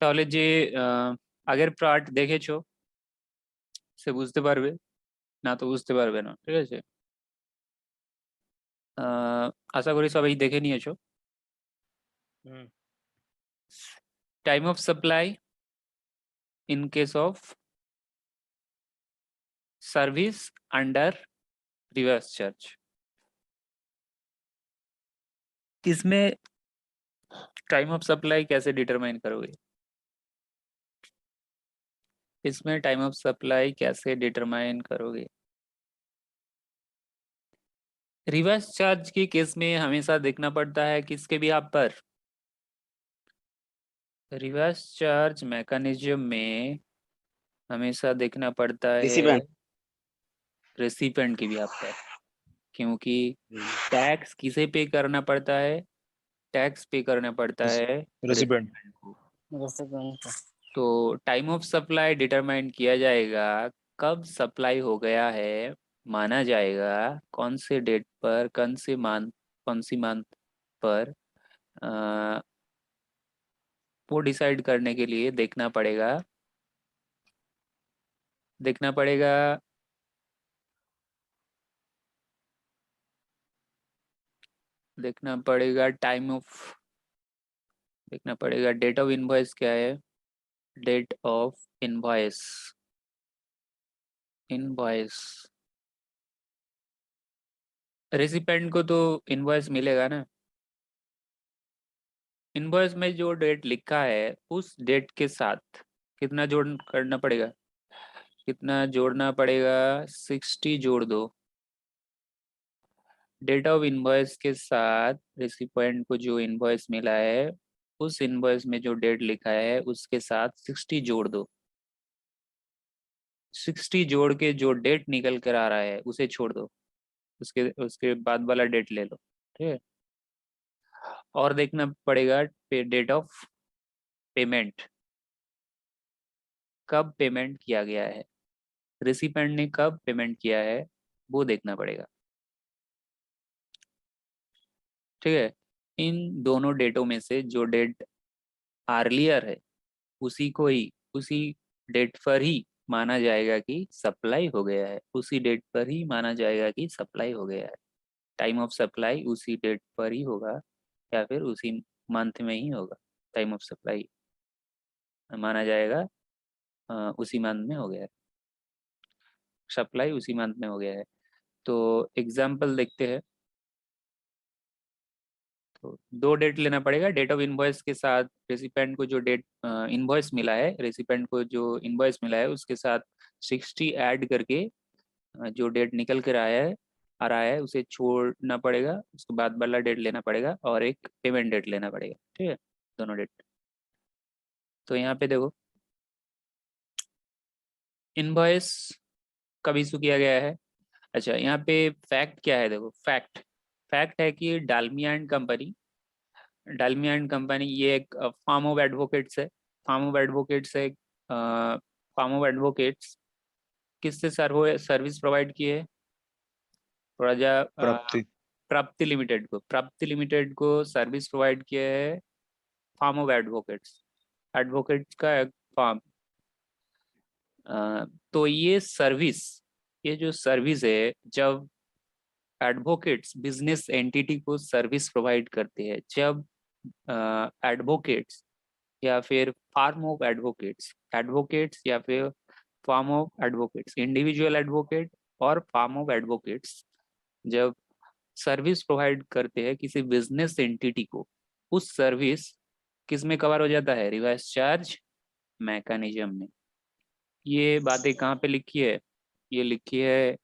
তাহলে যে আগের পার্ট দেখেছো সে বুঝতে পারবে, না তো বুঝতে পারবে না, ঠিক আছে। আশা করি সবাই দেখে নিয়েছো। Time of supply in case of service under reverse charge. इसमें टाइम ऑफ सप्लाई कैसे डिटरमाइन करोगे? इसमें टाइम ऑफ सप्लाई कैसे डिटरमाइन करोगे? रिवर्स चार्ज के केस में हमेशा देखना पड़ता है किसके भी आप पर, रिवर्स चार्ज मैकेनिज्म में हमेशा देखना पड़ता है रिसिपेंट रेसिपेंट की भी आप पर, क्योंकि टैक्स किसे पे करना पड़ता है? टैक्स पे करना पड़ता है रेसिपेंट रेसिपेंट को। तो टाइम ऑफ सप्लाई डिटरमाइन किया जाएगा कब सप्लाई हो गया है, माना जाएगा कौन से डेट पर, कौन सी मंथ पर, अ, वो डिसाइड करने के लिए देखना पड़ेगा देखना पड़ेगा डेट ऑफ इनवॉइस क्या है। डेट ऑफ इनवॉइस रेसिपेंट को तो इनवॉइस मिलेगा ना। इनवॉइस में जो डेट लिखा है उस डेट के साथ कितना करना पड़ेगा, कितना जोड़ना पड़ेगा? 60 जोड़ दो। डेट ऑफ इनवॉइस के साथ रेसिपिएंट को जो इनवॉइस मिला है उस इनवॉइस में जो डेट लिखा है उसके साथ 60 जोड़ दो। 60 जोड़ के जो डेट निकल कर आ रहा है उसे छोड़ दो, उसके उसके बाद वाला डेट ले लो, ठीक है। और देखना पड़ेगा डेट ऑफ पेमेंट, कब पेमेंट किया गया है, रेसिपिएंट ने कब पेमेंट किया है वो देखना पड़ेगा, ठीक है। इन दोनों डेटों में से जो डेट अर्लियर है उसी डेट पर ही माना जाएगा कि सप्लाई हो गया है, उसी डेट पर ही माना जाएगा कि सप्लाई हो गया है। टाइम ऑफ सप्लाई उसी डेट पर ही होगा या फिर उसी मंथ में ही होगा। टाइम ऑफ सप्लाई माना जाएगा उसी मंथ में हो गया है, सप्लाई उसी मंथ में हो गया है। तो एग्जाम्पल देखते हैं। तो दो डेट लेना पड़ेगा, डेट ऑफ इनवॉइस के साथ रेसिपेंट को जो डेट इनवॉइस मिला है, रेसिपेंट को जो इनवॉइस मिला है उसके साथ 60 ऐड करके जो डेट निकल कर आ रहा है उसे छोड़ना पड़ेगा, उसके बाद वाला डेट लेना पड़ेगा और एक पेमेंट डेट लेना पड़ेगा, ठीक है, दोनों डेट। तो यहाँ पे देखो इनवॉइस कब इशू किया गया है। अच्छा यहाँ पे फैक्ट क्या है, देखो फैक्ट है कि डालमिया एंड कंपनी ये एक फार्म ऑफ एडवोकेट्स है। फार्म ऑफ एडवोकेट्स है, फार्म ऑफ एडवोकेट्स किससे सर्विस प्रोवाइड की है? प्रजा प्राप्ति प्राप्ति लिमिटेड को सर्विस प्रोवाइड किया है फार्म ऑफ एडवोकेट्स का एक फार्म। तो ये जो सर्विस है, जब एडवोकेट्स बिजनेस एंटिटी को सर्विस प्रोवाइड करते हैं, जब एडवोकेट्स या फिर फार्म ऑफ एडवोकेट्स या फिर firm of advocates, individual advocate और फार्म ऑफ एडवोकेट्स जब सर्विस प्रोवाइड करते हैं किसी बिजनेस एंटिटी को, उस सर्विस किस में कवर हो जाता है? रिवर्स चार्ज मैकेनिज्म में। ये बातें कहाँ पे लिखी है? ये लिखी है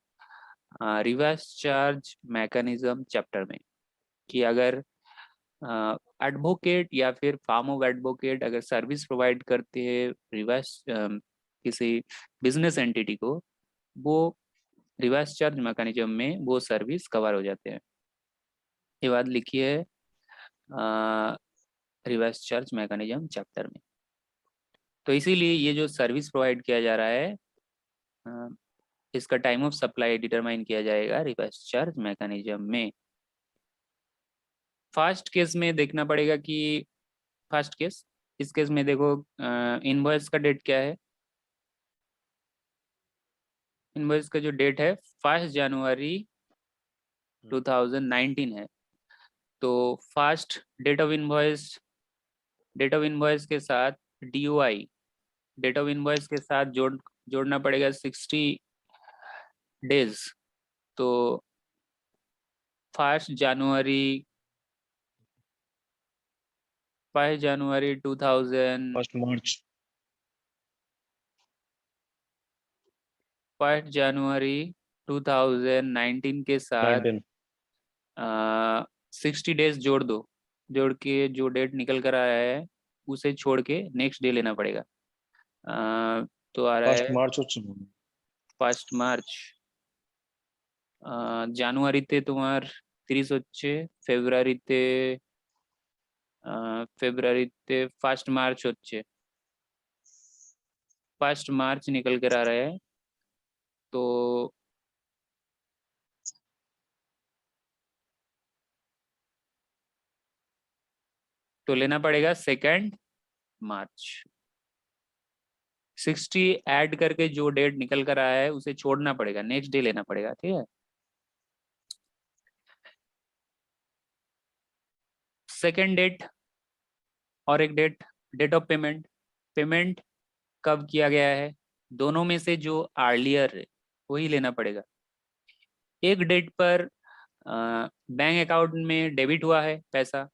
रिवर्स चार्ज मैकेनिज्म चैप्टर में, कि अगर एडवोकेट या फिर फार्म ऑफ एडवोकेट अगर सर्विस प्रोवाइड करते हैं रिवर्स किसी बिजनेस एंटिटी को, वो रिवर्स चार्ज मैकेनिज्म में वो सर्विस कवर हो जाते हैं। ये बात लिखी है रिवर्स चार्ज मैकेनिज्म चैप्टर में। तो इसीलिए ये जो सर्विस प्रोवाइड किया जा रहा है इसका टाइम ऑफ सप्लाई डिटरमाइन किया जाएगा रिवर्स चार्ज मैकेनिज्म में। फर्स्ट केस में देखना पड़ेगा कि फर्स्ट केस इस केस में देखो इनवॉइस का डेट क्या है, इनवॉइस का जो डेट है 1 जनवरी 2019 है। तो फर्स्ट डेट ऑफ इनवॉइस के साथ DOI, डेट ऑफ इनवॉइस के साथ जोड़ना पड़ेगा 60 डेज। तो 1 जनवरी 1 जनवरी 2000 फर्स्ट मार्च 1 जनवरी 2019 के साथ 19 60 डेज जोड़ दो, जोड़ के जो डेट निकल कर आया है उसे छोड़ के नेक्स्ट डे लेना पड़ेगा। तो आ रहा फर्स्ट है मार्च হচ্ছে 1 मार्च। জানুয়ারিতে তোমার 30 হচ্ছে, ফেব্রুয়ারিতে 1 মার্চ হচ্ছে, 1 मार्च निकल कर आ रहा है। तो लेना पड़ेगा 2 मार्च। 60 ऐड करके जो डेट निकल कर आया है उसे छोड़ना पड़ेगा, नेक्स्ट डे लेना पड़ेगा, ठीक है। सेकेंड डेट और एक डेट ऑफ पेमेंट, पेमेंट कब किया गया है, दोनों में से जो अर्लियर है वही लेना पड़ेगा। एक डेट पर बैंक अकाउंट में डेबिट हुआ है पैसा,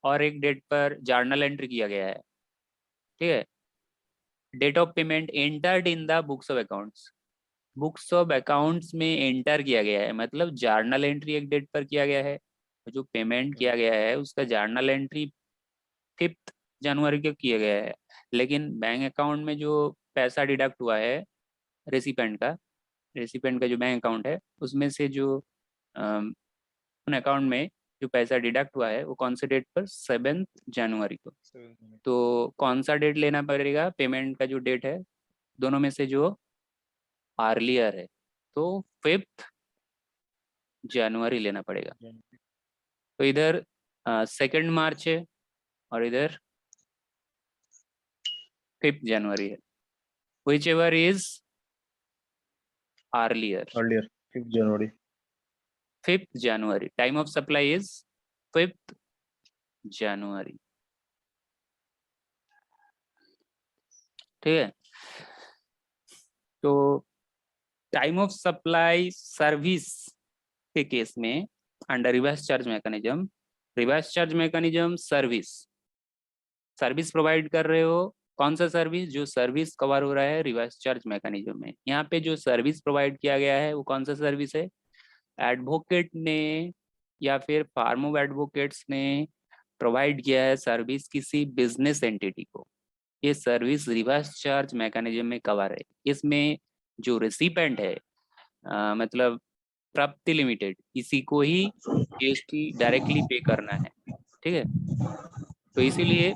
और एक डेट पर जर्नल एंट्री किया गया है, ठीक है। Date of payment entered in the books of accounts, books of accounts में एंटर किया गया है, मतलब जर्नल एंट्री एक डेट पर किया गया है, जो पेमेंट किया गया है उसका जर्नल एंट्री 5 जनवरी को किया गया है। लेकिन बैंक अकाउंट में जो पैसा डिडक्ट हुआ है रेसिपेंट का, रेसिपेंट का जो बैंक अकाउंट है उसमें से जो उन अकाउंट में जो पैसा डिडक्ट हुआ है वो कौन से डेट पर, 7 जनवरी को। तो कौन सा डेट लेना पड़ेगा पेमेंट का जो डेट है, दोनों में से जो अर्लियर है, तो 5 जनवरी लेना पड़ेगा। तो इधर 2 मार्च है और इधर 5 जनवरी है, which ever is earlier. Earlier 5 January 5 January, time of supply is 5 जनवरी, ठीक है। तो टाइम ऑफ सप्लाई सर्विस के केस में under reverse charge mechanism, reverse charge mechanism service provide कर रहे हो, कौन सा सर्विस, जो सर्विस कवर हो रहा है रिवर्स चार्ज मैकेनिज्म में। यहाँ पे जो सर्विस प्रोवाइड किया गया है वो कौन सा सर्विस है, एडवोकेट ने या फिर फार्म ऑफ एडवोकेट्स ने प्रोवाइड किया है सर्विस किसी बिजनेस एंटिटी को, ये सर्विस रिवर्स चार्ज मैकेनिज्म में कवर है। इसमें जो रेसिपेंट है मतलब प्राप्ति लिमिटेड, इसी को ही GST डायरेक्टली पे करना है, ठीक है। तो इसीलिए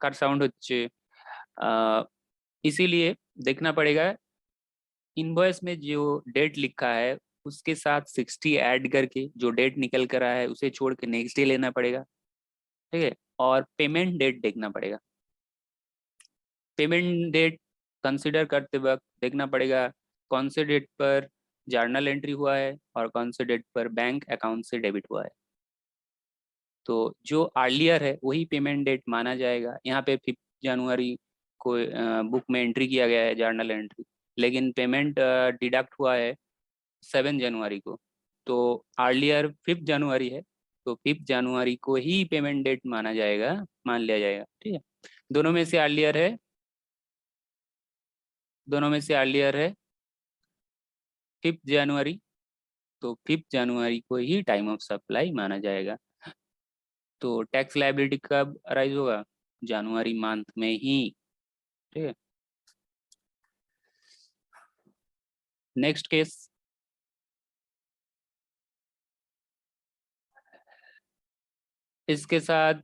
कर साउंड হচ্ছে इसीलिए देखना पड़ेगा इनवॉइस में जो डेट लिखा है उसके साथ 60 ऐड करके जो डेट निकल कर आया है उसे छोड़ के नेक्स्ट डे लेना पड़ेगा, ठीक है। और पेमेंट डेट देखना पड़ेगा, पेमेंट डेट कंसिडर करते वक्त देखना पड़ेगा कौन से डेट पर जर्नल एंट्री हुआ है और कौन से डेट पर बैंक अकाउंट से डेबिट हुआ है। तो जो अर्लियर है वही पेमेंट डेट माना जाएगा। यहाँ पे 5 जनवरी को बुक में एंट्री किया गया है जर्नल एंट्री, लेकिन पेमेंट डिडक्ट हुआ है 7 जनवरी को, तो अर्लियर 5 जनवरी है, तो 5 जनवरी को ही पेमेंट डेट माना जाएगा, मान लिया जाएगा, ठीक है। दोनों में से अर्लियर है, दोनों में से अर्लियर है 5 जनवरी, तो 5 जनवरी को ही टाइम ऑफ सप्लाई माना जाएगा। तो टैक्स लायबिलिटी कब अराइज होगा, जनवरी मंथ में ही, ठीक है। नेक्स्ट केस, इसके साथ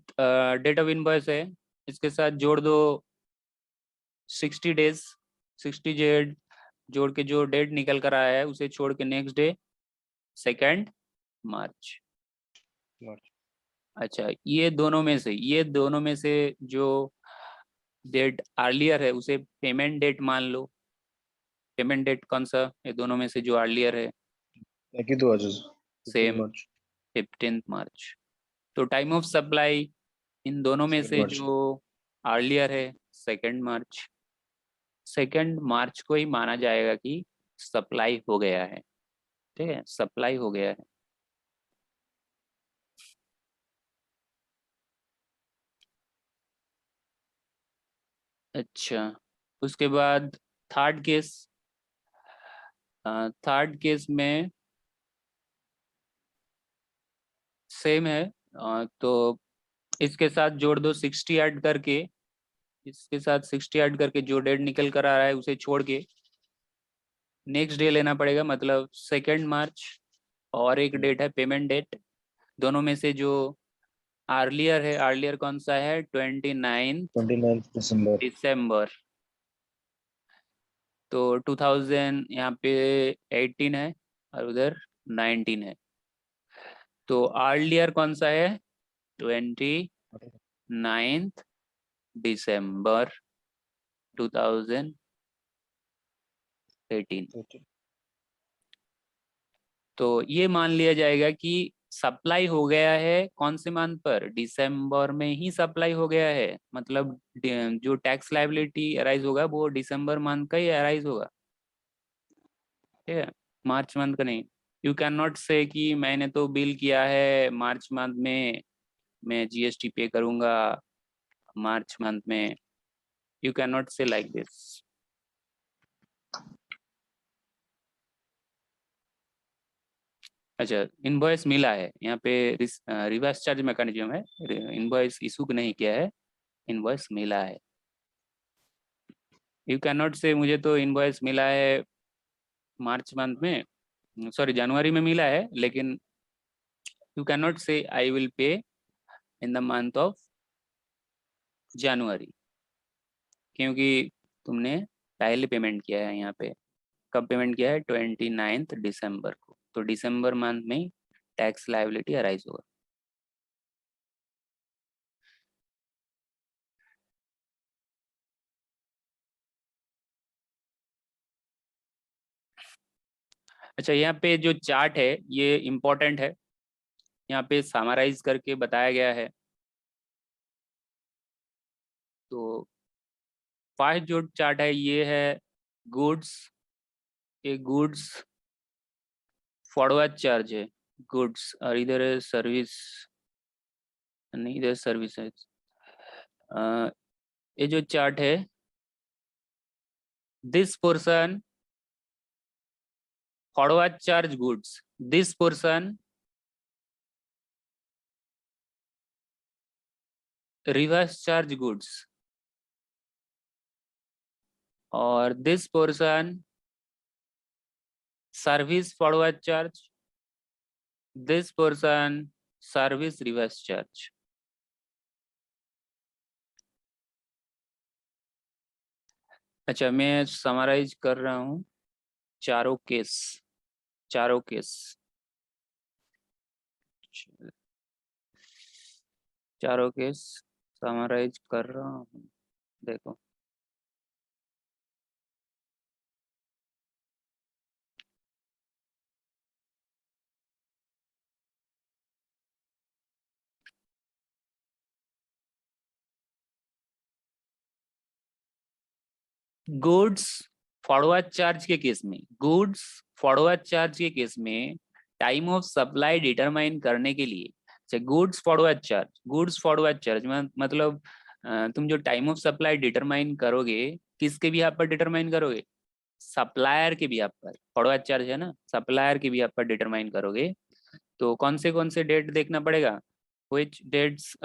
डेट ऑफ इनवॉइस है, इसके साथ जोड़ दो 60 डेज, 60 डेज जोड़ के जो डेट निकल कर आया है उसे छोड़ के नेक्स्ट डे 2 मार्च। अच्छा, ये दोनों में से जो डेट अर्लियर है उसे पेमेंट डेट मान लो। पेमेंट डेट कौन सा, ये दोनों में से जो अर्लियर है? एक ही तो आज 15 सेम, मार्च। 15 मार्च। तो टाइम ऑफ सप्लाई इन दोनों में 2 से मार्च। जो अर्लियर है 2 मार्च। 2 मार्च को ही माना जाएगा कि सप्लाई हो गया है। ठीक है, सप्लाई हो गया है। अच्छा, उसके बाद थर्ड केस। थर्ड केस में सेम है। तो इसके साथ जोड़ दो 60 ऐड करके, इसके साथ 60 ऐड करके जो डेट निकल कर आ रहा है उसे छोड़ के नेक्स्ट डे लेना पड़ेगा, मतलब 2 मार्च। और एक डेट है पेमेंट डेट, दोनों में से जो अर्लियर है, अर्लियर कौन सा है? 29 दिसंबर। दिसंबर। तो 2000 यहाँ पे 18 है और उधर 19 है। तो अर्लियर कौन सा है? 29 दिसंबर 2018। तो ये मान लिया जाएगा कि सप्लाई हो गया है कौन से मंथ पर? दिसंबर में ही सप्लाई हो गया है, मतलब जो टैक्स लायबिलिटी अराइज होगा वो दिसंबर मंथ का ही अराइज होगा। ठीक है, मार्च मंथ का नहीं। यू कैन नॉट से कि मैंने तो बिल किया है मार्च मंथ में, मैं जीएसटी पे करूंगा मार्च मंथ में। यू कैन नॉट से लाइक दिस। अच्छा, इनवॉइस मिला है यहाँ पे, रिवर्स चार्ज मैकेनिज्म है, इनवॉइस इशू नहीं किया है, इनवॉइस मिला है। यू कैन नॉट से मुझे तो इनवॉइस मिला है मार्च मंथ में, सॉरी जनवरी में मिला है, लेकिन यू कैन नॉट से I will pay in the month of January, क्योंकि तुमने पहले पेमेंट किया है यहाँ पे। कब पेमेंट किया है? 29 दिसंबर को, तो दिसंबर मंथ में टैक्स लायबिलिटी अराइज होगा। अच्छा, यहाँ पे जो चार्ट है ये इम्पोर्टेंट है, यहाँ पे समराइज करके बताया गया है। तो फर्स्ट जो चार्ट है ये है गुड्स, ये गुड्स फॉरवर्ड चार्ज है, गुड्स, और इधर है सर्विस, नहीं इधर सर्विस है। ये जो चार्ट है, this portion forward charge goods, this portion reverse charge goods, और this portion service forward charge, this portion service reverse charge. अच्छा, मैं समराइज कर रहा हूँ चारों केस, चारों केस, चारों केस समराइज कर रहा हूँ। देखो, गुड्स फॉरवर्ड चार्ज के केस में, गुड्स फॉरवर्ड चार्ज के केस में टाइम ऑफ सप्लाई डिटरमाइन करने के लिए, goods forward charge, goods forward charge मतलब तुम जो टाइम ऑफ सप्लाई डिटरमाइन करोगे किसके भी आप पर डिटरमाइन करोगे? सप्लायर के भी आप पर, फॉरवर्ड चार्ज है ना, सप्लायर के भी आप पर डिटरमाइन करोगे। तो कौन से डेट देखना पड़ेगा? Which dates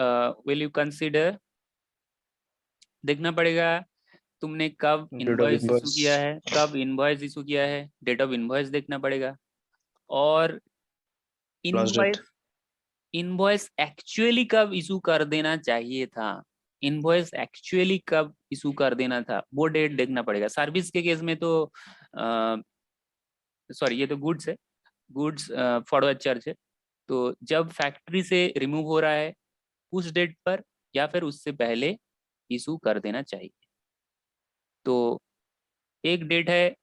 will you consider? देखना पड़ेगा तुमने कब date of invoice issue invoice. किया है, कब इनवॉइस इशू किया है, डेट ऑफ इनवॉइस देखना पड़ेगा। और last date. Invoice, invoice actually कब इशू कर देना चाहिए था, इनवॉइस एक्चुअली कब इशू कर देना था, वो डेट देखना पड़ेगा। सर्विस के केस में तो सॉरी ये तो गुड्स है, गुड्स फॉरवर्ड चार्ज है। तो जब फैक्ट्री से रिमूव हो रहा है उस डेट पर या फिर उससे पहले इशू कर देना चाहिए। तो एक डेट है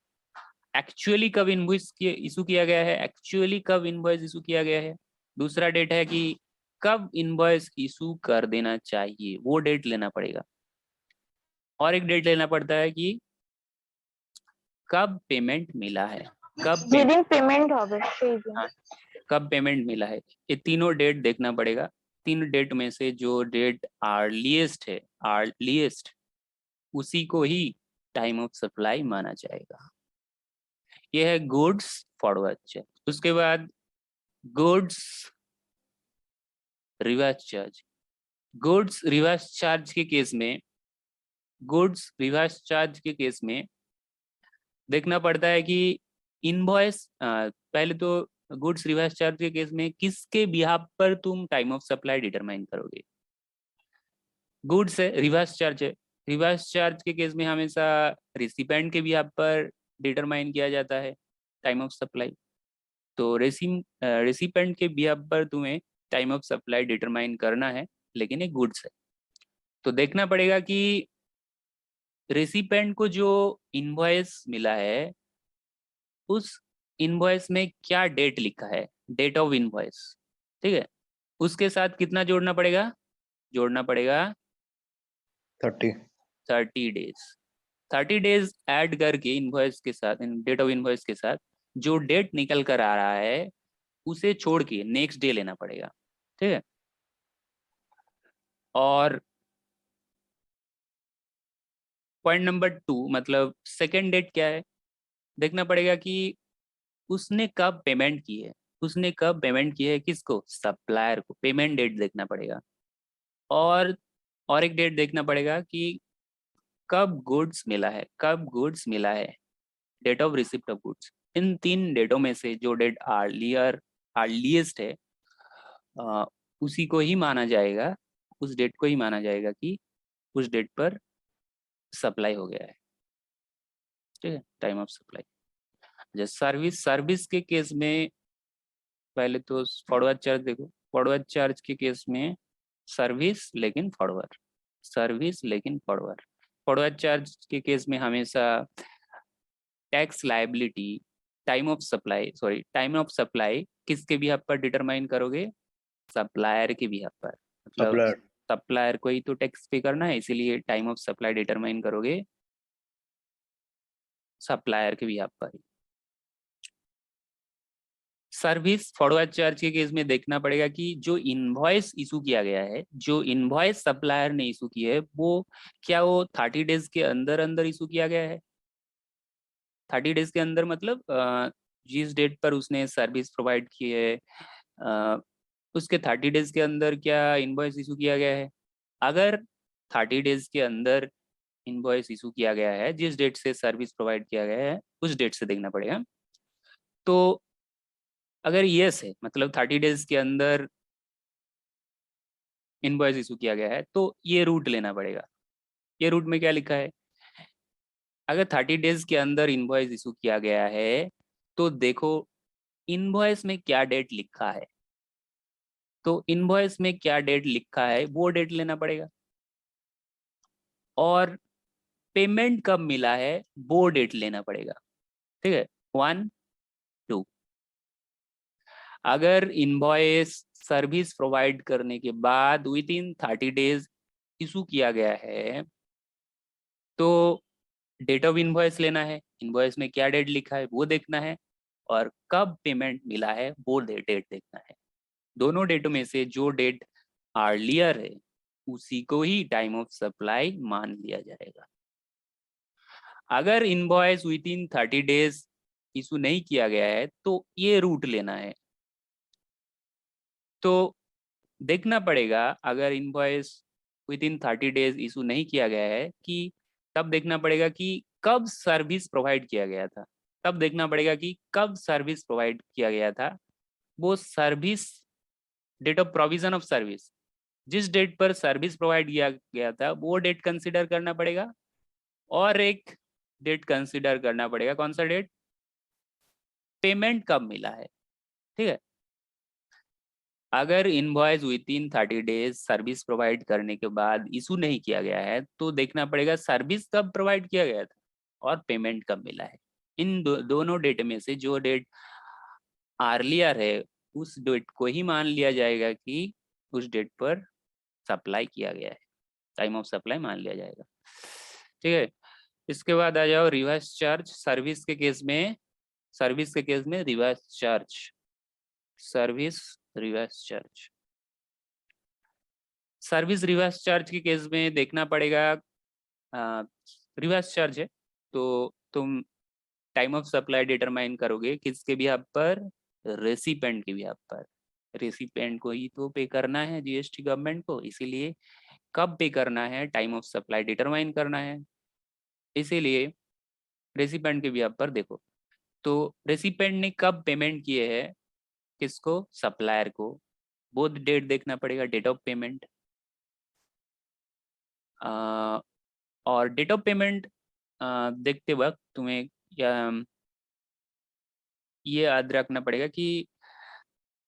एक्चुअली कब इनवॉइस इशू किया गया है, एक्चुअली कब इनवॉइस इशू किया गया है। दूसरा डेट है कि कब इनवॉइस इशू कर देना चाहिए, वो डेट लेना पड़ेगा। और एक डेट लेना पड़ता है कि कब पेमेंट मिला है, कब पेमेंट হবে সেই দিন। हाँ, कब पेमेंट मिला है। ये तीनों डेट देखना पड़ेगा। तीन डेट में से जो डेट अर्लीस्ट है, अर्लीस्ट, उसी को ही टाइम ऑफ सप्लाई माना जाएगा। ये है गुड्स फॉरवर्ड चार्ज। उसके बाद goods reverse charge. Goods reverse charge के केस में, गुड्स रिवर्स चार्ज के केस में देखना पड़ता है कि इनवॉइस, पहले तो गुड्स रिवर्स चार्ज के केस में किसके बिहाफ पर तुम टाइम ऑफ सप्लाई डिटरमाइन करोगे। गुड्स है, रिवर्स चार्ज है। रिवर्स चार्ज के केस में हमेशा रिसिपेंट के बिहाफ पर डिटरमाइन किया जाता है टाइम ऑफ सप्लाई। तो रेसिपेंट के बिहाफ पर तुम्हें टाइम ऑफ सप्लाई डिटरमाइन करना है, लेकिन एक गुड्स है। तो देखना पड़ेगा कि रेसिपेंट को जो इनवॉइस मिला है उस इनवॉइस में क्या डेट लिखा है, डेट ऑफ इनवॉइस, ठीक है। उसके साथ कितना जोड़ना पड़ेगा, जोड़ना पड़ेगा 30 डेज। 30 डेज ऐड करके इनवॉइस के साथ, डेट ऑफ इनवॉइस के साथ जो डेट निकल कर आ रहा है उसे छोड़ के नेक्स्ट डे लेना पड़ेगा, ठीक है। और पॉइंट नंबर 2, मतलब सेकेंड डेट क्या है, देखना पड़ेगा कि उसने कब पेमेंट की है, उसने कब पेमेंट की है, किसको, सप्लायर को। पेमेंट डेट देखना पड़ेगा। और एक डेट देखना पड़ेगा कि कब गुड्स मिला है, कब गुड्स मिला है, date of receipt of goods. इन 3 डेटों में से जो डेट अर्लीस्ट है, उसी को ही माना जाएगा, उस डेट को ही माना जाएगा कि उस डेट पर सप्लाई हो गया है, ठीक है, टाइम ऑफ सप्लाई। जैसे सर्विस के केस में पहले तो फॉरवर्ड चार्ज देखो। फॉरवर्ड चार्ज के केस में सर्विस लेकिन फॉरवर्ड, सर्विस लेकिन फॉरवर्ड। फॉरवर्ड चार्ज के केस में हमेशा tax liability, time of supply किसके बिहाफ पर डिटरमाइन करोगे, सप्लायर के बिहाफ पर। मतलब सप्लायर को ही तो टैक्स पे करना है, इसीलिए टाइम ऑफ सप्लाई डिटरमाइन करोगे सप्लायर के बिहाफ पर। सर्विस फॉरवर्ड चार्ज के केस में देखना पड़ेगा कि जो इनवॉइस इशू किया गया है, जो इनवॉइस सप्लायर ने इशू की है, वो क्या वो 30 डेज के अंदर अंदर इशू किया गया है। 30 डेज के अंदर मतलब जिस डेट पर उसने सर्विस प्रोवाइड की है उसके 30 डेज के अंदर क्या इनवॉइस इशू किया गया है। अगर 30 डेज के अंदर इनवॉइस इशू किया गया है, जिस डेट से सर्विस प्रोवाइड किया गया है उस डेट से देखना पड़ेगा। तो अगर यस है, मतलब 30 डेज के अंदर इनवॉइस इशू किया गया है, तो ये रूट लेना पड़ेगा। ये रूट में क्या लिखा है, अगर 30 डेज के अंदर इनवॉइस इशू किया गया है तो देखो इनवॉइस में क्या डेट लिखा है। तो इनवॉइस में क्या डेट लिखा है वो डेट लेना पड़ेगा। और पेमेंट कब मिला है वो डेट लेना पड़ेगा, ठीक है। 1, 2, अगर इनवॉइस सर्विस प्रोवाइड करने के बाद विद इन 30 डेज इशू किया गया है तो डेट ऑफ इनवॉइस लेना है, इनवॉइस में क्या डेट लिखा है वो देखना है, और कब पेमेंट मिला है वो डेट देखना है। दोनों डेटों में से जो डेट अर्लियर है उसी को ही टाइम ऑफ सप्लाई मान लिया जाएगा। अगर invoice with in 30 days issue नहीं किया गया है तो ये रूट लेना है। तो देखना पड़ेगा अगर invoice with in 30 days issue नहीं किया गया है कि तब देखना पड़ेगा कि कब सर्विस प्रोवाइड किया गया था। तब देखना पड़ेगा कि कब सर्विस प्रोवाइड किया गया था। वो service, date of provision of service, जिस डेट पर सर्विस प्रोवाइड किया गया था वो डेट कंसिडर करना पड़ेगा। और एक डेट कंसिडर करना पड़ेगा, कौन सा डेट, पेमेंट कब मिला है, ठीक है। अगर invoice with in 30 days service provide करने के बाद इशू नहीं किया गया है तो देखना पड़ेगा सर्विस कब प्रोवाइड किया गया था और पेमेंट कब मिला है। इन दोनों डेट में से जो डेट अर्लियर है उस डेट को ही मान लिया जाएगा कि उस डेट पर सप्लाई किया गया है, टाइम ऑफ सप्लाई मान लिया जाएगा। ठीक है, इसके बाद आ जाओ रिवर्स चार्ज। सर्विस के केस में reverse charge, service reverse charge. Service reverse charge के केस में देखना पड़ेगा, रिवर्स चार्ज है तो तुम टाइम ऑफ सप्लाई डिटरमाइन करोगे किसके बिहाफ पर, रेसिपेंट के बिहाफ पर। रेसिपेंट को ही तो पे करना है जीएसटी गवर्नमेंट को, इसीलिए कब पे करना है टाइम ऑफ सप्लाई डिटरमाइन करना है, इसीलिए रेसिपेंट के बिहाफ पर देखो। तो रेसिपेंट ने कब पेमेंट किए हैं किसको, सप्लायर को। बोथ डेट देखना पड़ेगा, डेट ऑफ पेमेंट और डेट ऑफ पेमेंट देखते वक्त तुम्हें ये याद रखना पड़ेगा कि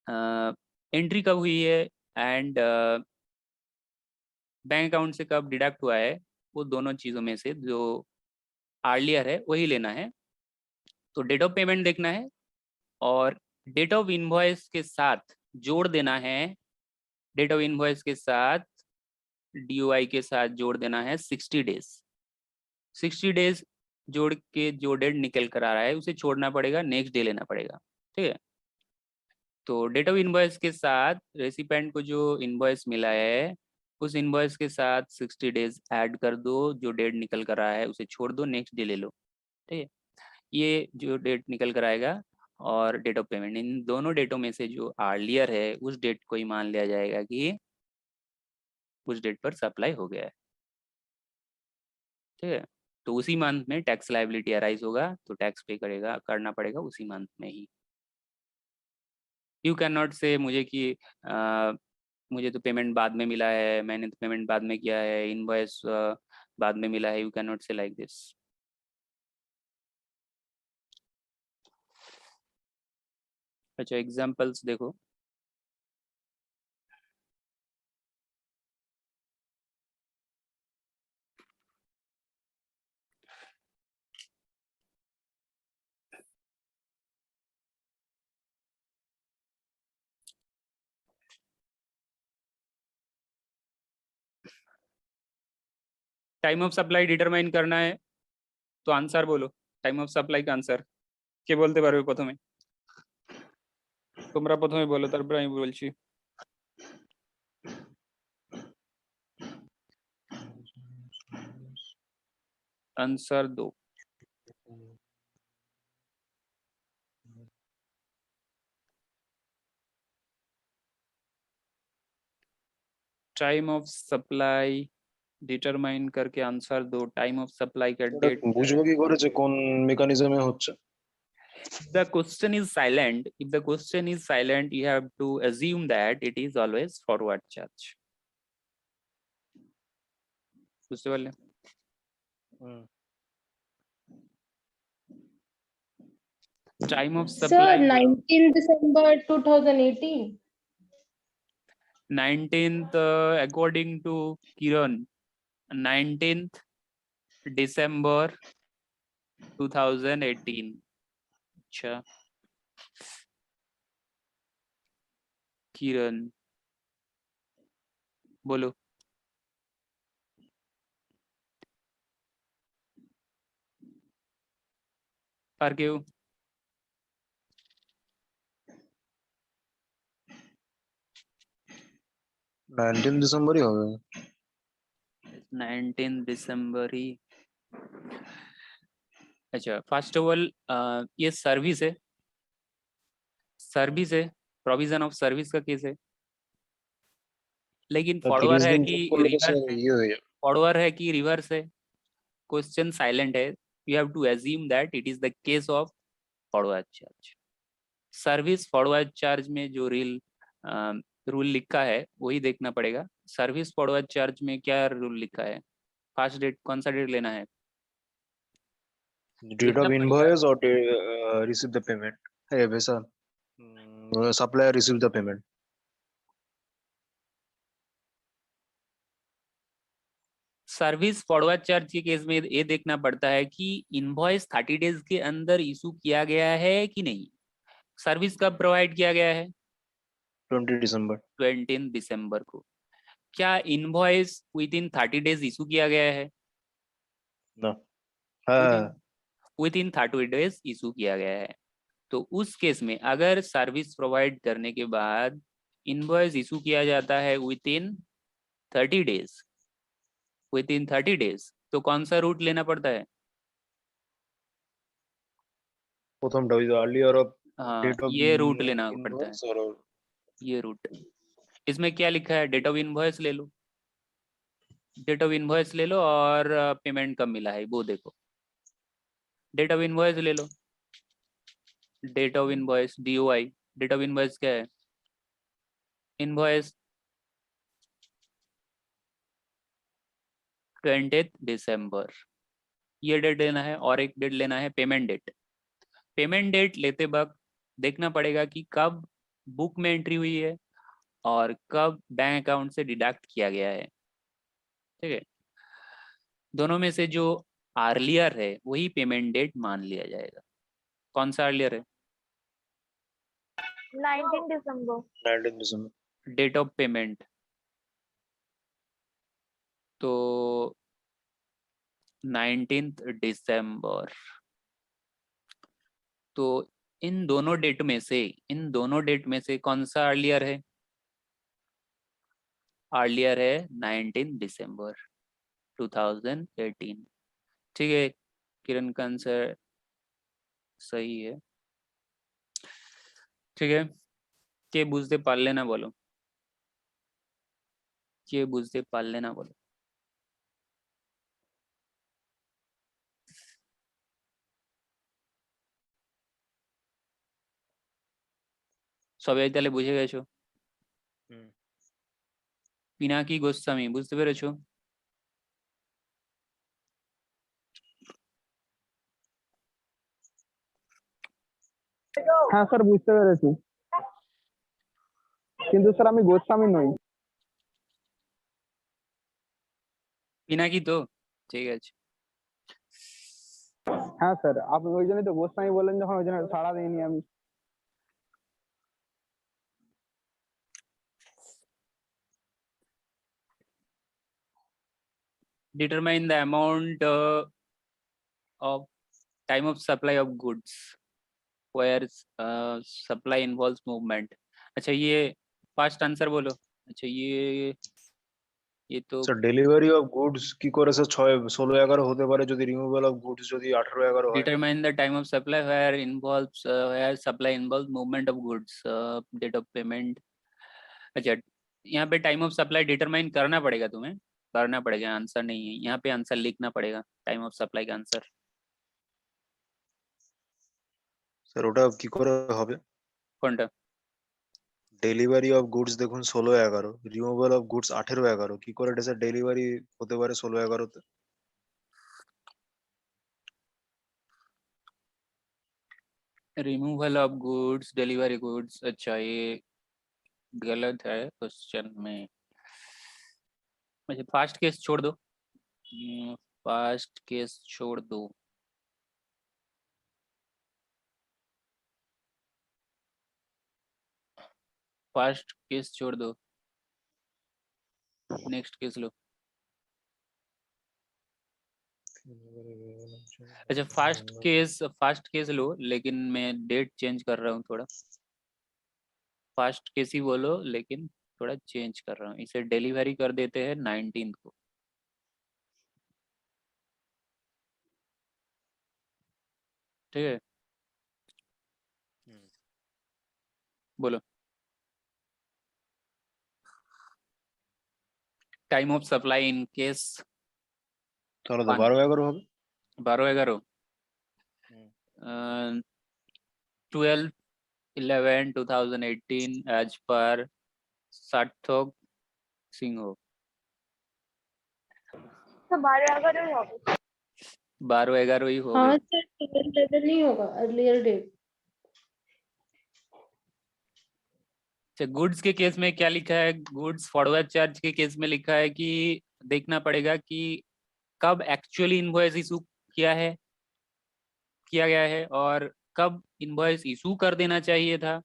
एंट्री कब हुई है एंड बैंक अकाउंट से कब डिडक्ट हुआ है, वो दोनों चीज़ों में से जो अर्लियर है वही लेना है। तो डेट ऑफ पेमेंट देखना है और डेट ऑफ इनवॉइस के साथ जोड़ देना है, डेट ऑफ इनवॉइस के साथ DOI के साथ जोड़ देना है 60 डेज। 60 डेज जोड़ के जो डेट निकल कर आ रहा है उसे छोड़ना पड़ेगा, नेक्स्ट डे लेना पड़ेगा। ठीक है, तो डेट ऑफ इनवॉइस के साथ रेसिपेंट को जो इनवॉइस मिला है उस इनवॉइस के साथ 60 डेज ऐड कर दो, जो डेट निकल कर रहा है उसे छोड़ दो, नेक्स्ट डे ले लो। ठीक है, ये जो डेट निकल कर आएगा और डेट ऑफ पेमेंट, इन दोनों डेटों में से जो अर्लियर है उस डेट को ही मान लिया जाएगा कि उस डेट पर सप्लाई हो गया है। ठीक है, तो उसी मंथ में टैक्स लायबिलिटी अराइज होगा तो टैक्स पे करना पड़ेगा उसी मंथ में ही। यू कैन नॉट से मुझे कि मुझे तो पेमेंट बाद में मिला है, मैंने तो पेमेंट बाद में किया है, इनवॉइस बाद में मिला है, यू कैन नॉट से लाइक दिस। अच्छा, एग्जांपल्स देखो। टाइम ऑफ सप्लाई डिटरमाइन करना है तो आंसर बोलो, टाइम ऑफ सप्लाई का आंसर কে বলতে পারবে প্রথমে? তোমরা প্রথমে বলো তারপর আমি বলছি। आंसर दो। टाइम ऑफ सप्लाई डिटरमाइन करके आंसर दो। टाइम ऑफ सप्लाई का ওটা डेट বুঝবো কি করে যে কোন মেকানিজমে হচ্ছে? the question is silent. If the question is silent, you have to assume that it is always forward charge. বুঝতে পারলে? Time of Sir, supply 19 December 2018. 19th according to Kiran, 19th December 2018। अच्छा, किरण बोलो। আর কেউ? 19 ডিসেম্বরই হবে। 19 दिसंबर ही। अच्छा, फर्स्ट ऑफ ऑल ये service है, service है, प्रोविजन ऑफ सर्विस का केस है, लेकिन 30 फॉरवर्ड है দিন कि চুপ করলে তো रिवर्स স্যার है, ইয়ে হয়ে যাবে। फॉरवर्ड है कि रिवर्स है, क्वेश्चन साइलेंट है, you have to assume that it is the case of forward charge. Service forward charge में जो रूल लिखा है वही देखना पड़ेगा। सर्विस फॉरवर्ड चार्ज में क्या रूल लिखा है, फर्स्ट डेट कौन सा डेट लेना है, डेट ऑफ इनवॉइस और रिसीव द पेमेंट है वैसा, supplier receive the payment. Service forward charge के केस में ये देखना पड़ता है कि इनवॉइस 30 डेज के अंदर इशू किया गया है कि नहीं। सर्विस कब प्रोवाइड किया गया है? 20 दिसंबर। 20 दिसंबर को। क्या invoice with in 30 days issue किया गया है? ना। हाँ। विद इन 30 डेज इशू किया गया है। तो उस केस में अगर सर्विस प्रोवाइड करने के बाद इनवॉइस इशू किया जाता है with in 30 days, with in 30 days, तो कौन सा रूट लेना पड़ता है? প্রথমটা ওই আর্লিয়ার অফ हाँ, ডেট অফ ये रूट लेना पड़ता है, ইনভয়েস और ये रूट। इसमें क्या लिखा है? डेट ऑफ इनवॉइस ले लो, डेट ऑफ इनवॉइस ले लो और पेमेंट कब मिला है वो देखो। डेट ऑफ इनवॉइस ले लो, date of invoice DOI। Date of invoice क्या है? इनवॉइस 20 दिसंबर, ये डेट लेना है। और एक डेट लेना है पेमेंट डेट। पेमेंट डेट लेते वक्त देखना पड़ेगा कि कब बुक में एंट्री हुई है और कब बैंक अकाउंट से डिडक्ट किया गया है। ठीक है, दोनों में से जो अर्लियर है वही पेमेंट डेट मान लिया जाएगा। कौन सा अर्लियर है? 19 दिसंबर। 19 दिसंबर। डेट ऑफ पेमेंट तो 19 दिसंबर। तो इन दोनों डेट में से कौन सा अर्लियर है? अर्लियर है 19 दिसंबर 2018। ठीक है, किरण का आंसर सही है। ठीक है, के बुझते पाल लेना बोलो, के बुझते पाल लेना बोलो। সবাই তাহলে বুঝে গেছো? পিনাকি গোস্বামী বুঝতে পেরেছো? হ্যাঁ স্যার বুঝতে পেরেছি, কিন্তু স্যার আমি গোস্বামী নই। পিনাকি তো ঠিক আছে। হ্যাঁ স্যার, আপনি ওই জন্যই তো গোস্বামী বললেন যখন, ওই জন্য সাড়া দিইনি আমি। Determine the amount of time of supply of goods where supply involves movement। अच्छा ये ফার্স্ট आंसर बोलो। अच्छा ये तो স্যার ডেলিভারি অফ গুডস কি করে স্যার 16/11 হতে পারে যদি রিমুভাল অফ গুডস যদি 18/11 হয়? determine the time of supply where supply involves movement of goods, date of payment। अच्छा यहाँ पे टाइम ऑफ सप्लाई डिटरमाइन करना पड़ेगा, तुम्हें करना पड़ेगा, आंसर नहीं है यहाँ पे, आंसर लिखना पड़ेगा टाइम ऑफ सप्लाई का आंसर। স্যার ওটা কি করে হবে? কোনটা? ডেলিভারি অফ গুডস দেখুন 16/11, রিমুভাল অফ গুডস 18/11, কি করে এটা স্যার ডেলিভারি হতে পারে 16/11 তে? Removal of goods, delivery goods. अच्छा ये गलत है क्वेश्चन में। अच्छा फास्ट केस छोड़ दो, फास्ट केस छोड़ दो। फास्ट केस छोड़ दो, नेक्स्ट केस लो। अच्छा फास्ट केस लो, लेकिन मैं डेट चेंज कर रहा हूँ थोड़ा। फास्ट केस ही बोलो लेकिन थोड़ा चेंज कर रहा हूँ, इसे डिलीवरी कर देते हैं 19 को। ठीक है, बोलो। Time of supply in case তাহলে তো 12/11 হবে। 12/11 12/11/2018 एज पर सार्थक सिंह। तो 12/11 ही होगा। 12/11 ही होगा। हाँ सर, 11 नहीं होगा, अर्लियर डेट। अच्छा गुड्स के केस में क्या लिखा है? गुड्स फॉरवर्ड चार्ज के केस में लिखा है कि देखना पड़ेगा कि कब एक्चुअली इनवॉइस इशू किया गया है और कब इनवॉइस इशू कर देना चाहिए था,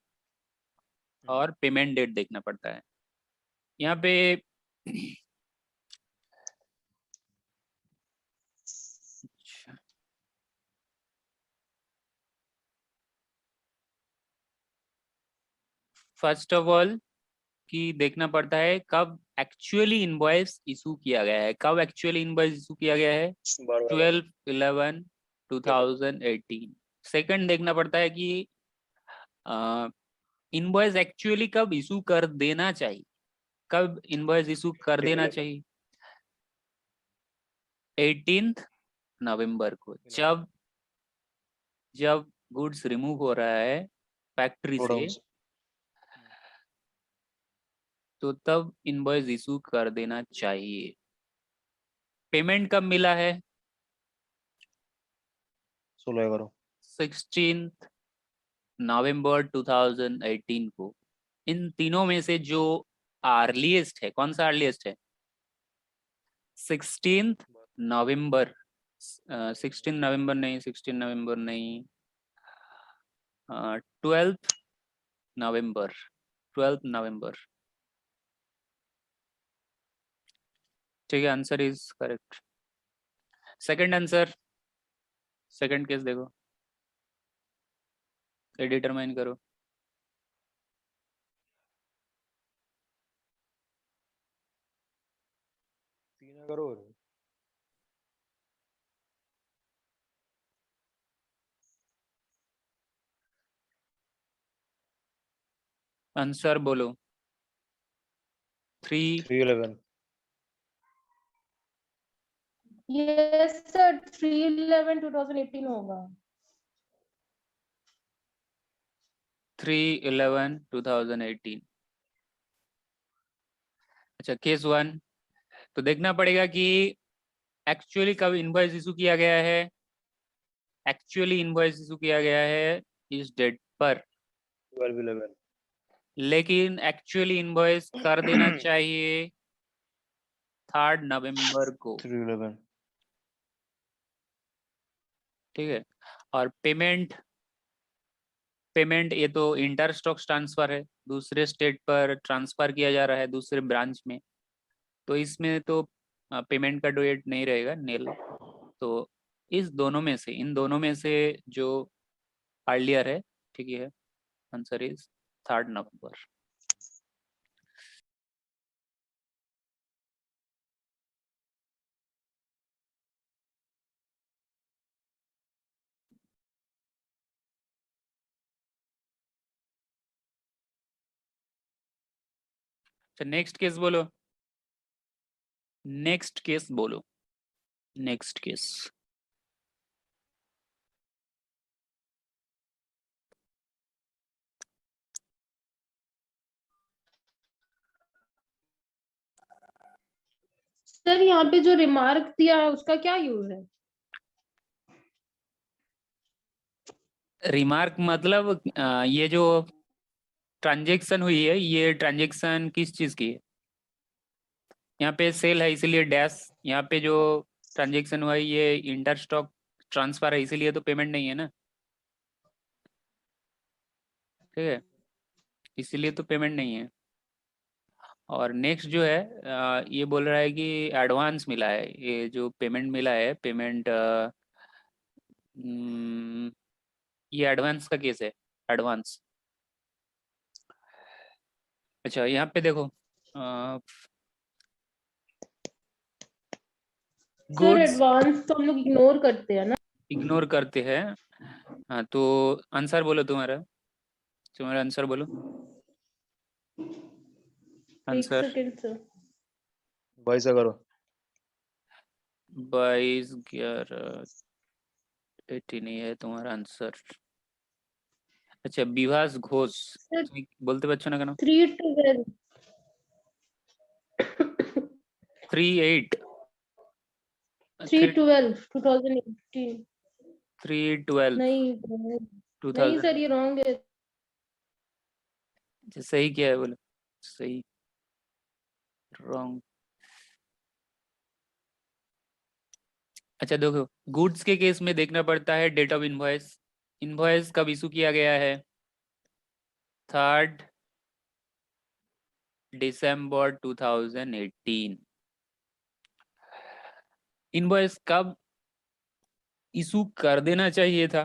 और पेमेंट डेट देखना पड़ता है यहाँ पे। अच्छा, फर्स्ट ऑफ ऑल कि देखना पड़ता है कब एक्चुअली इनवॉइस इशू किया गया है। कब एक्चुअली इनवॉइस इशू किया गया है? 12/11/2018। सेकंड देखना पड़ता है कि इनवॉइस एक्चुअली कब इशू कर देना चाहिए। कब इनवॉइस इशू कर देना चाहिए? 18 नवंबर को, जब गुड्स रिमूव हो रहा है फैक्ट्री से, तो तब इनवॉइस इशू कर देना चाहिए। पेमेंट कब मिला है? 16 नवंबर 2018 को। इन तीनों में से जो अर्लीस्ट है, कौन सा अर्लीस्ट है? 16 नवंबर। 16 नवंबर नहीं, 16 नवंबर नहीं, 12 नवंबर। 12 नवंबर। ठीक है, answer is correct. Second answer, second case देखो, ये डिटरमाइन करो। आंसर बोलो। 3 यस सर, 3/11/2018 होगा। 3/11/2018। अच्छा, केस 1 तो देखना पड़ेगा कि एक्चुअली कब इनवॉइस इशू किया गया है। एक्चुअली इनवॉइस इशू किया गया है इस डेट पर, 12/11। लेकिन एक्चुअली इनवॉइस कर देना चाहिए 3 नवंबर को। 3/11। ठीक है, और पेमेंट ये तो इंटर स्टॉक ट्रांसफर है, दूसरे स्टेट पर ट्रांसफर किया जा रहा है, दूसरे ब्रांच में, तो इसमें तो पेमेंट का डेट नहीं रहेगा, नील। तो इन दोनों में से जो अर्लियर है, ठीक है, answer is 3 November. Next case बोलो, नेक्स्ट केस बोलो, नेक्स्ट केस। सर यहाँ पे जो रिमार्क दिया है उसका क्या यूज है? रिमार्क मतलब ये जो ट्रांजेक्शन हुई है, ये ट्रांजेक्शन किस चीज की है? यहाँ पे सेल है इसीलिए डैश, यहाँ पे जो ट्रांजेक्शन हुआ है ये इंटर स्टॉक ट्रांसफर है, इसीलिए तो पेमेंट नहीं है ना। ठीक है, इसीलिए तो पेमेंट नहीं है। और नेक्स्ट जो है ये बोल रहा है कि एडवांस मिला है, ये जो पेमेंट मिला है, पेमेंट ये एडवांस का केस है, एडवांस। अच्छा, यहाँ पे देखो सर गुड्स एडवांस तो हम लोग इग्नोर करते हैं ना। इग्नोर करते हैं। हाँ, तो आंसर बोलो, तुम्हारा आंसर बोलो। एक आंसर सेकंड सर। 22 करो। 22/11/18 नहीं है तुम्हारा आंसर। अच्छा, विभास घोष, सर तुम्ही बोलते बच्चों ना का नाम? 3/12। 3/8 3/12/2018। 3/12 नहीं सर, 2000। ये रॉन्ग है। सही क्या है बोलो? सही, रॉन्ग। अच्छा देखो, गुड्स के केस में देखना पड़ता है डेट ऑफ इनवॉइस। इनवॉइस कब इशू किया गया है? 3 दिसंबर 2018। इनवॉइस कब इशू कर देना चाहिए था?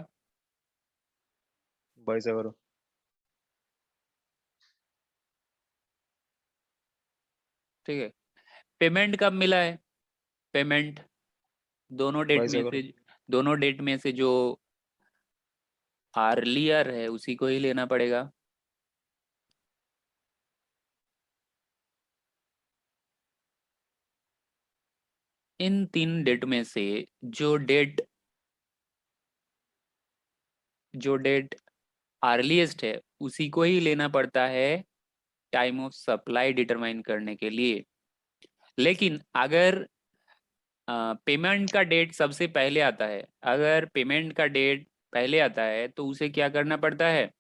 22/11। ठीक है। पेमेंट कब मिला है? पेमेंट दोनों डेट में 22/11। से, दोनों डेट में से जो अर्लियर है उसी को ही लेना पड़ेगा। इन 3 डेट में से जो डेट अर्लीस्ट है उसी को ही लेना पड़ता है टाइम ऑफ सप्लाई डिटरमाइन करने के लिए। लेकिन अगर पेमेंट का डेट सबसे पहले आता है, अगर पेमेंट का डेट पहले आता है तो उसे क्या करना पड़ता है?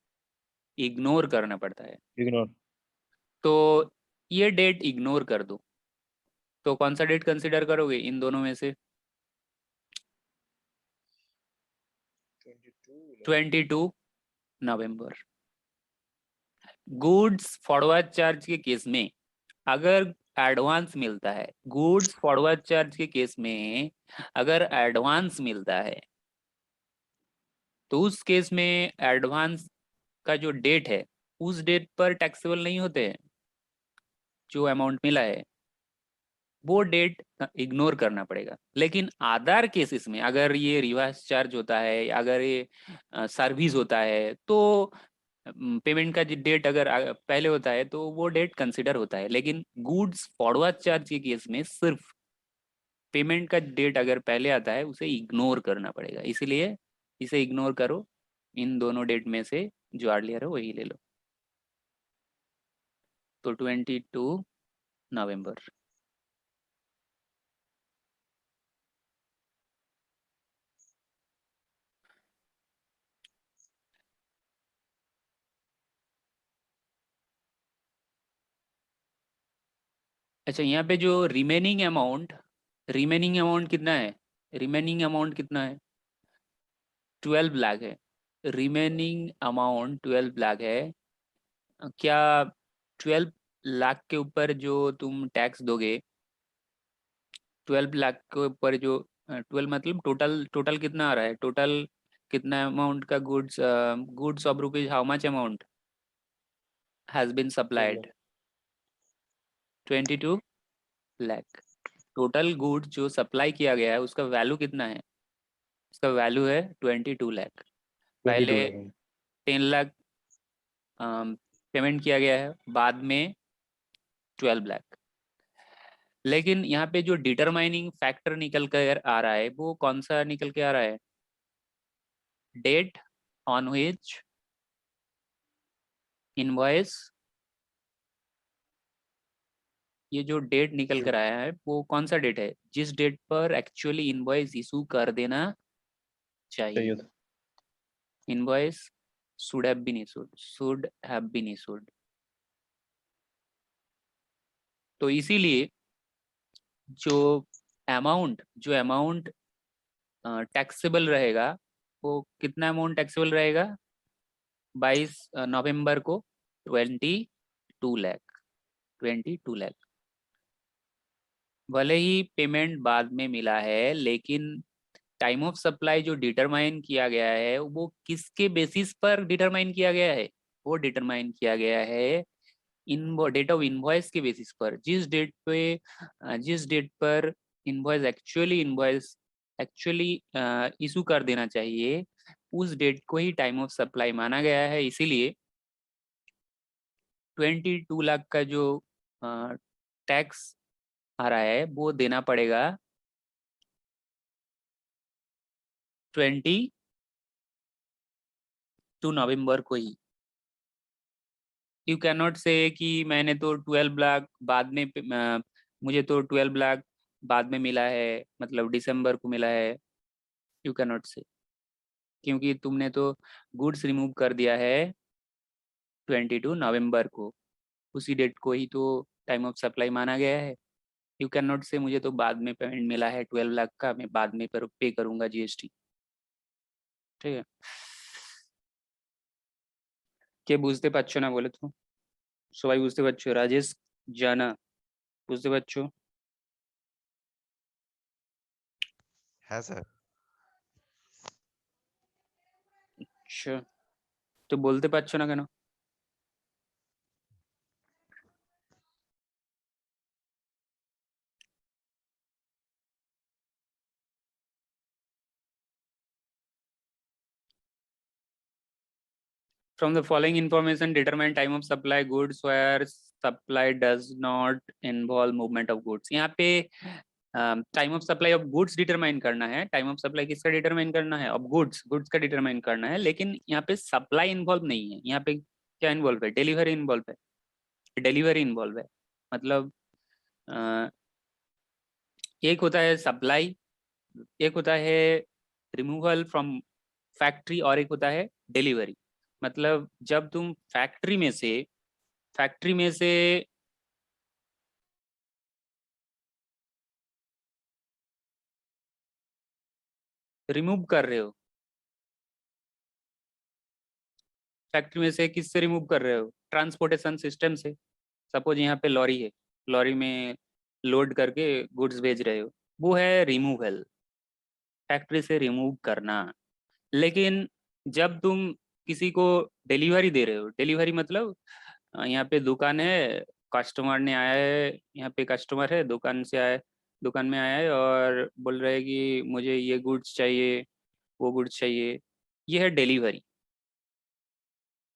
इग्नोर करना पड़ता है। इग्नोर। तो ये डेट इग्नोर कर दो। तो कौन सा डेट कंसिडर करोगे इन दोनों में से? 22 नवंबर। गुड्स फॉरवर्ड चार्ज के केस में अगर एडवांस मिलता है, गुड्स फॉरवर्ड चार्ज के केस में अगर एडवांस मिलता है तो उस केस में एडवांस का जो डेट है उस डेट पर टैक्सेबल नहीं होते हैं। जो अमाउंट मिला है वो डेट इग्नोर करना पड़ेगा। लेकिन अदर केसेस में अगर ये रिवर्स चार्ज होता है, अगर ये सर्विस होता है, तो पेमेंट का डेट अगर पहले होता है तो वो डेट कंसिडर होता है। लेकिन गुड्स फॉरवर्ड चार्ज के केस में सिर्फ पेमेंट का डेट अगर पहले आता है उसे इग्नोर करना पड़ेगा। इसलिए इसे इग्नोर करो। इन दोनों डेट में से जो अर्लियर है वही ले लो। तो 22 नवंबर। अच्छा, यहाँ पे जो रिमेनिंग अमाउंट कितना है? रिमेनिंग अमाउंट कितना है? 12 लाख है। रिमेनिंग अमाउंट 12 लाख है। क्या 12 लाख के ऊपर जो तुम टैक्स दोगे, 12 लाख के ऊपर जो 12 मतलब टोटल कितना आ रहा है? टोटल कितना अमाउंट का goods of rupees, how much amount has been supplied? 22 lakh. Total goods जो सप्लाई किया गया है उसका वैल्यू कितना है? उसका वैल्यू है 22 लाख। 22 पहले लाख। 10 लाख पेमेंट किया गया है, बाद में 12 लाख। लेकिन यहाँ पे जो डिटरमाइनिंग फैक्टर निकल कर आ रहा है वो कौन सा निकल के आ रहा है? Date on which invoice. ये जो डेट निकल कर आया है वो कौन सा डेट है? जिस डेट पर एक्चुअली इनवॉइस इशू कर देना चाहिए। चाहिए था। Invoice should have been issued. तो इसीलिए जो अमाउंट टैक्सेबल रहेगा वो कितना अमाउंट टैक्सेबल रहेगा? 22 नवंबर को 22 लाख। 22 लाख। भले ही पेमेंट बाद में मिला है लेकिन टाइम ऑफ सप्लाई जो डिटरमाइन किया गया है वो किसके बेसिस पर डिटरमाइन किया गया है? वो डिटरमाइन किया गया है इन डेट ऑफ इनवॉइस के बेसिस पर। जिस डेट पर इनवॉइस एक्चुअली इशू कर देना चाहिए उस डेट को ही टाइम ऑफ सप्लाई माना गया है। इसीलिए 22 लाख का जो टैक्स आ रहा है वो देना पड़ेगा 22 नवंबर को ही। यू कैन नॉट से कि मैंने तो 12 लाख बाद में मुझे तो 12 लाख बाद में मिला है, मतलब दिसंबर को मिला है। यू कैन नॉट से, क्योंकि तुमने तो गुड्स रिमूव कर दिया है 22 नवंबर को। उसी डेट को ही तो टाइम ऑफ सप्लाई माना गया है। यू कैन नॉट से मुझे तो बाद में पेमेंट मिला है 12 लाख का, मैं बाद में पे करूंगा जीएसटी। ठीक है, কে বুঝতে পারছো না বলে তো? সবাই বুঝতে পারছো? রাজেশ, জানা বুঝতে পারছো? হ্যাঁ স্যার। আচ্ছা, তো বলতে পারছো না কেন? From the following information, determine time of supply goods where supply does not involve movement of goods. यहाँ पे time of supply of goods determine करना है। टाइम ऑफ सप्लाई किसका डिटरमाइन करना है? ऑफ गुड्स, गुड्स का डिटरमाइन करना है, लेकिन यहाँ पे सप्लाई इन्वॉल्व नहीं है। यहाँ पे क्या इन्वॉल्व है? डिलीवरी इन्वॉल्व है, डिलीवरी इन्वॉल्व है। मतलब एक होता है सप्लाई, एक होता है रिमूवल फ्रॉम फैक्ट्री, और एक होता है डिलीवरी। मतलब जब तुम फैक्ट्री में से रिमूव कर रहे हो, फैक्ट्री में से किससे रिमूव कर रहे हो? ट्रांसपोर्टेशन सिस्टम से। सपोज यहाँ पे लॉरी है, लॉरी में लोड करके गुड्स भेज रहे हो, वो है रिमूवल, फैक्ट्री से रिमूव करना। लेकिन जब तुम किसी को डिलीवरी दे रहे हो, डिलीवरी मतलब यहाँ पे दुकान है, कस्टमर ने आया है, यहाँ पे कस्टमर है, दुकान से आया, दुकान में आया है और बोल रहा है कि मुझे ये गुड्स चाहिए, वो गुड्स चाहिए, ये है डिलीवरी।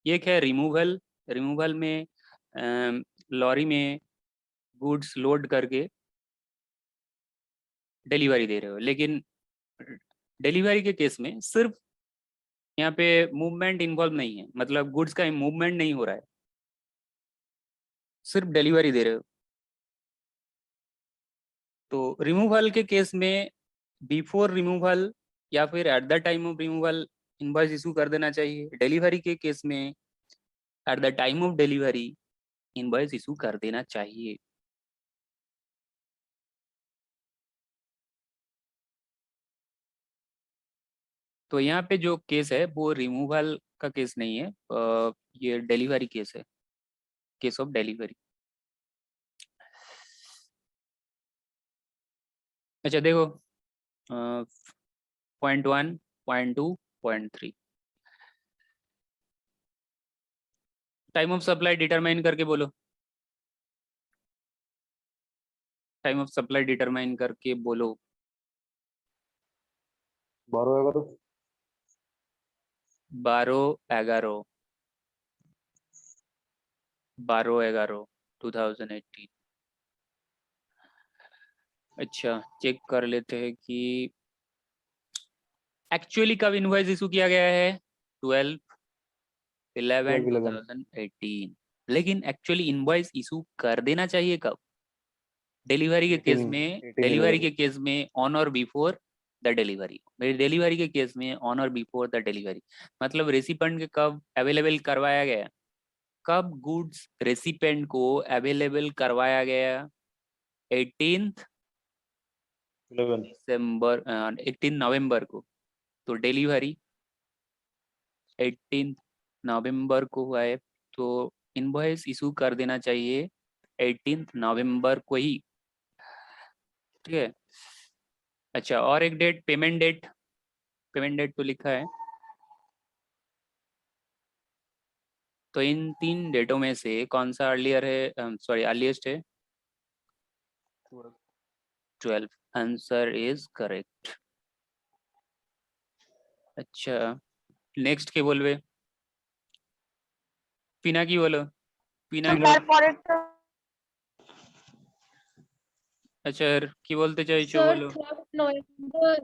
एक है रिमूवल, रिमूवल में लॉरी में गुड्स लोड करके डिलीवरी दे रहे हो। लेकिन डिलीवरी के केस में सिर्फ यहाँ पे मूवमेंट इन्वॉल्व नहीं है, मतलब गुड्स का मूवमेंट नहीं हो रहा है, सिर्फ डिलीवरी दे रहे हो। तो रिमूवल के केस में बिफोर रिमूवल या फिर at the time of removal invoice issue कर देना चाहिए। डिलीवरी के केस में at the time of delivery invoice issue कर देना चाहिए। तो यहाँ पे जो केस है वो रिमूवल का केस नहीं है, ये डिलीवरी केस है, केस ऑफ डिलीवरी। अच्छा देखो, point 1, point 2, point 3, time of supply determine करके बोलो, टाइम ऑफ सप्लाई डिटरमाइन करके बोलो। 12-11 12-11 12-11 2018। अच्छा, चेक कर लेते हैं कि एक्चुअली कब इनवॉइस इशू किया गया है? 12/11/2018। लेकिन एक्चुअली इनवॉइस इशू कर देना चाहिए कब? डिलीवरी के केस में, डिलीवरी के केस में ऑन और बिफोर द डिलीवरी। डिलीवरी के केस में ऑन और बिफोर द डिलीवरी, मतलब रेसिपेंट के कब अवेलेबल करवाया गया, कब गुड्स रेसिपेंट को अवेलेबल करवाया गया? 18 दिसंबर, 18 नवंबर को। तो डिलीवरी 18 नवंबर को हुआ है, तो इनवॉइस इशू कर देना चाहिए 18 नवंबर को ही। ठीक है। अच्छा, और एक date, payment date, payment date तो लिखा है। तो इन 3 डेटों में से कौन सा अर्लियर है, सॉरी अर्लीस्ट है? 12। Answer is correct. अच्छा, नेक्स्ट के बोलबे? पिना की बोलो, पिना की। তারপরে তো अच्छा কি বলতে চাইছো सर বলো। 3rd नवंबर।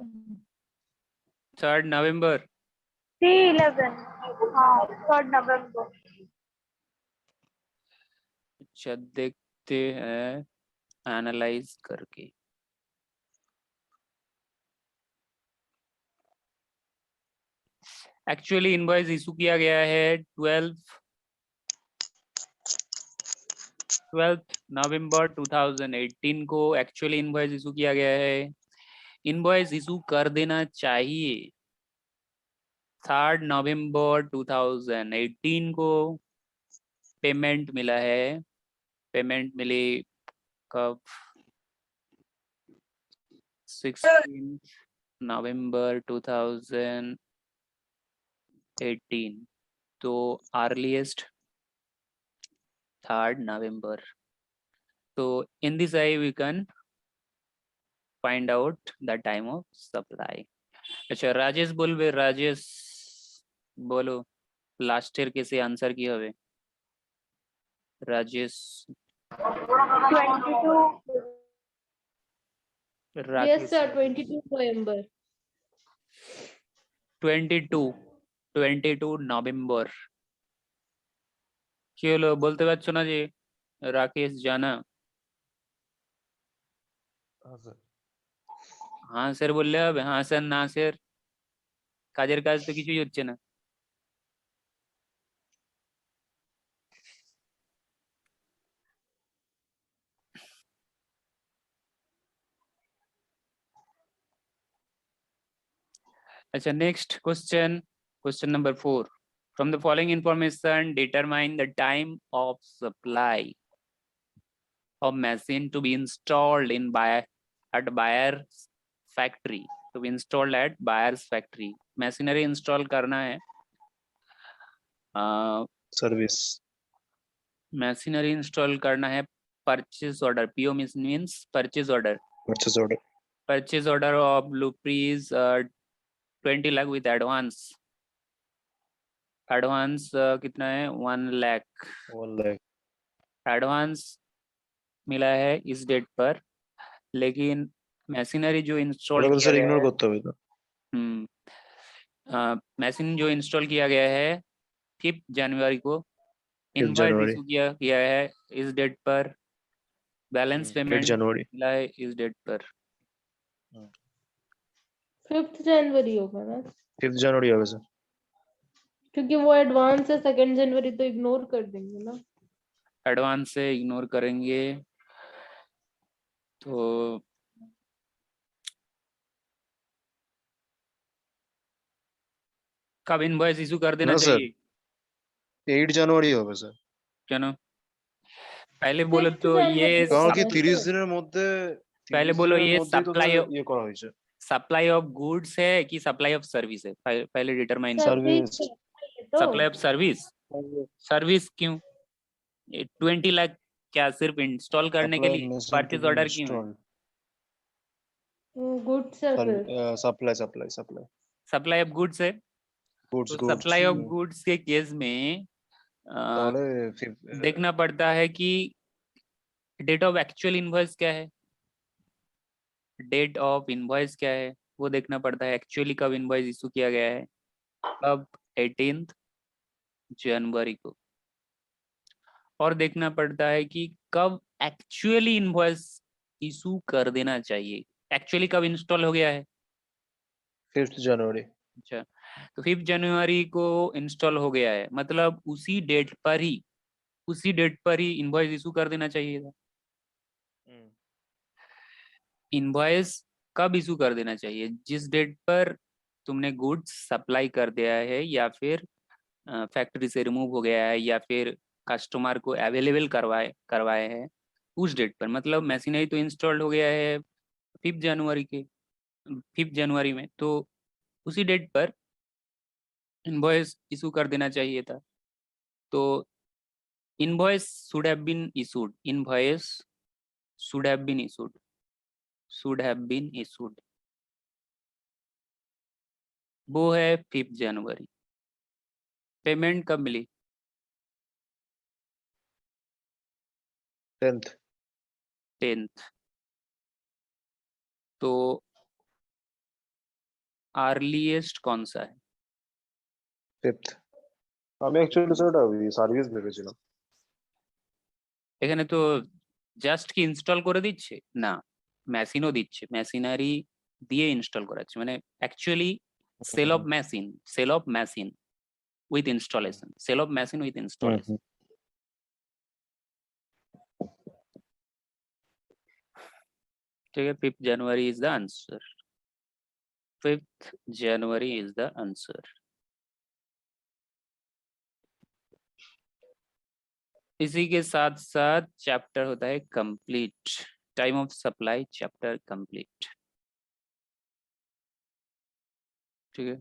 3 नवंबर। 3/11 हाँ 3rd नवंबर। अच्छा देखते हैं एनालाइज करके। एक्चुअली इनवॉइस इशू किया गया है 12 नवंबर 2018 को एक्चुअली इनवॉइस इशू किया गया है। इनवॉइस इशू कर देना चाहिए 3 नवंबर 2018 को। पेमेंट मिला है, पेमेंट मिली कब? 16 नवंबर 2018, तो अर्लीस्ट 3 नवंबर। तो in this way we can find out the time of supply. अच्छा राजेश बोलबे, राजेश बोलो लास्ट ईयर कैसे आंसर की হবে? Rajesh 22 Yes, Rakesh sir. 22 November. 22 November. কি হলো বলতে পারছো না যে? রাকেশ জানা? हाँ सर হ্যাঁ স্যার বললে হবে, হ্যাঁ স্যার না স্যার, কাজের কাজ তো কিছুই হচ্ছে না। अच्छा next question, question number 4। From the following information, determine the time of supply of machine to be installed in at buyer's factory. To be installed at buyer's factory. Machinery install करना है। Service machinery install करना है। purchase order, PO means purchase order. Purchase order Purchase order of rupees 20 lakh with advance। Advance कितना है? 1 lakh 1 lakh advance मिला है इस date पर, लेकिन मशीनरी जो इंस्टॉल ওটা किया স্যার गया ইগনোর है, করতে হবে তো मशीन जो इंस्टॉल किया गया है 5 जनवरी को, 5 इनवॉइस जनवरी इशू किया है इस डेट पर, बैलेंस 8 पेमेंट जनवरी मिला है इस डेट पर। 5th जनवरी होगा ना, 5 जनवरी হবে স্যার। क्योंकि वो एडवांस है। 2nd जनवरी तो इग्नोर कर देंगे ना। एडवांस से इग्नोर करेंगे तो कब इनवॉइस इशू कर देना ना सर, चाहिए? 8 জানুয়ারি হবে স্যার। क्या ना? पहले बोलो 5th तो ये जनवरी কারণ কি होगा 30 सर। দিনের মধ্যে पहले 30 बोलो দিনের ये মধ্যেই তো सप्लाई ইয়ে करा হয়েছে सप्लाई ऑफ गुड्स है कि सप्लाई ऑफ सर्विस है? पहले डिटरमाइन सर्विस सर्विस तो सप्लाई ऑफ सर्विस। सर्विस क्यों? 20 लाख क्या सिर्फ इंस्टॉल करने के सप्लाई लिए? Machine to purchase be order क्यों है? इंस्टॉल्ड गुड्स है फिर। Supply supply supply supply of goods है। गुड्स तो गुड्स सप्लाई ऑफ गुड्स के केस में তাহলে देखना पड़ता है कि डेट ऑफ एक्चुअल इनवॉइस क्या है, डेट ऑफ इनवॉइस क्या है वो देखना पड़ता है। एक्चुअली कब इनवॉइस इशू किया गया है, कब? 18 जनवरी को। और देखना पड़ता है कि कब एक्चुअली इनवॉइस इशू कर देना चाहिए। एक्चुअली कब इंस्टॉल हो गया है? 5 जनवरी अच्छा, तो 5 जनवरी को इंस्टॉल हो गया है, मतलब उसी डेट पर ही इनवॉइस इशू कर देना चाहिए था। इनवॉइस कब इशू कर देना चाहिए? जिस डेट पर तुमने गुड्स सप्लाई कर दिया है या फिर फैक्ट्री से रिमूव हो गया है या फिर कस्टमर को अवेलेबल करवाए हैं उस डेट पर। मतलब मशीनरी तो इंस्टॉल्ड हो गया है 5 जनवरी में, तो उसी डेट पर इनवॉइस इशू कर देना चाहिए था। तो invoice should have been issued, invoice should have been issued, वो है 5 जनवरी। पेमेंट कब मिली? 10th। तो अर्लीएस्ट कौन सा है? 5th আমি অ্যাকচুয়ালি স্যার ওটা সার্ভিস ভেবেছিলাম এখানে তো জাস্ট কি ইনস্টল করে দিচ্ছে না, মেশিনও দিচ্ছে, মেশিনারি দিয়ে ইনস্টল করাচ্ছে, মানে actually sale of machine with installation, sale of machine with installation. ठीक है, 5th January is the answer, 5th January is the answer. इसी के साथ साथ चैप्टर होता है complete, time of supply chapter complete. ठीक है।